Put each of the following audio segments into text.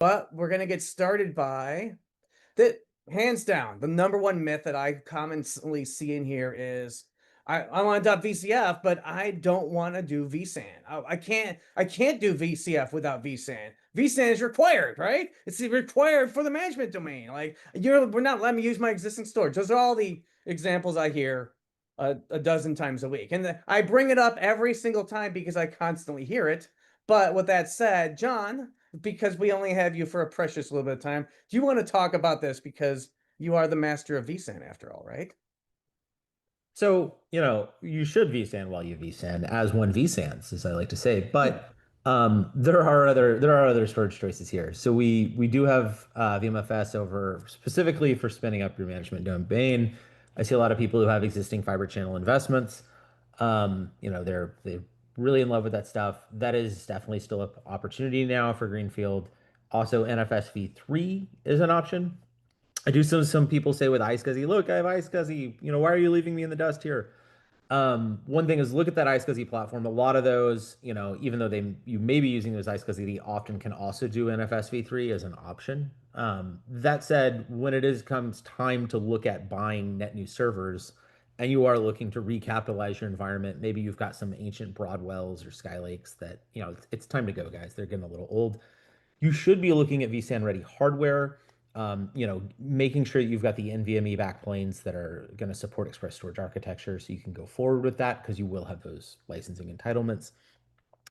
But we're going to get started by that. Hands down, the number one myth that I commonly see in here is I want to adopt VCF, but I don't want to do vSAN. I can't do VCF without vSAN. vSAN is required, right? It's required for the management domain. Like we're not letting me use my existing storage. Those are all the examples I hear a dozen times a week, and I bring it up every single time because I constantly hear it. But with that said, John, because we only have you for a precious little bit of time, do you want to talk about this because you are the master of vSAN after all, right? So, you should vSAN while you vSAN, as one vSANs, as I like to say. But there are other storage choices here. So we do have VMFS over specifically for spinning up your management domain. I see a lot of people who have existing Fibre Channel investments. They're really in love with that stuff. That is definitely still an opportunity now for Greenfield. Also, NFS v3 is an option. I do some people say with iSCSI, look, I have iSCSI. Why are you leaving me in the dust here? One thing is look at that iSCSI platform. A lot of those, even though you may be using those iSCSI, they often can also do NFS v3 as an option. That said, when comes time to look at buying net new servers, and you are looking to recapitalize your environment, maybe you've got some ancient Broadwells or Skylakes that, it's time to go, guys. They're getting a little old. You should be looking at vSAN-ready hardware, making sure that you've got the NVMe backplanes that are going to support express storage architecture so you can go forward with that because you will have those licensing entitlements.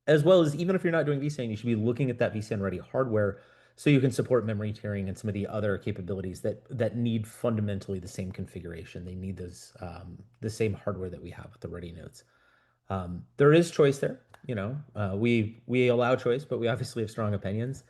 As well as even if you're not doing vSAN, you should be looking at that vSAN-ready hardware so you can support memory tiering and some of the other capabilities that need fundamentally the same configuration. They need the same hardware that we have with the ready nodes. There is choice there. We allow choice, but we obviously have strong opinions.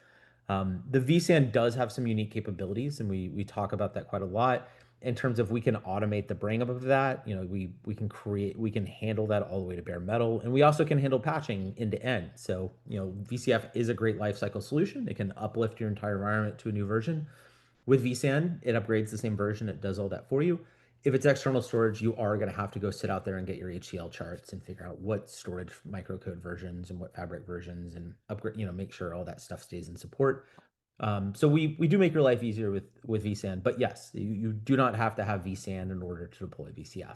The vSAN does have some unique capabilities, and we talk about that quite a lot in terms of we can automate the bring up of that. We can handle that all the way to bare metal, and we also can handle patching end to end. So, VCF is a great lifecycle solution. It can uplift your entire environment to a new version. With vSAN, it upgrades the same version. It does all that for you. If it's external storage, you are going to have to go sit out there and get your HCL charts and figure out what storage microcode versions and what fabric versions and upgrade, make sure all that stuff stays in support. So we do make your life easier with vSAN, but yes, you do not have to have vSAN in order to deploy VCF.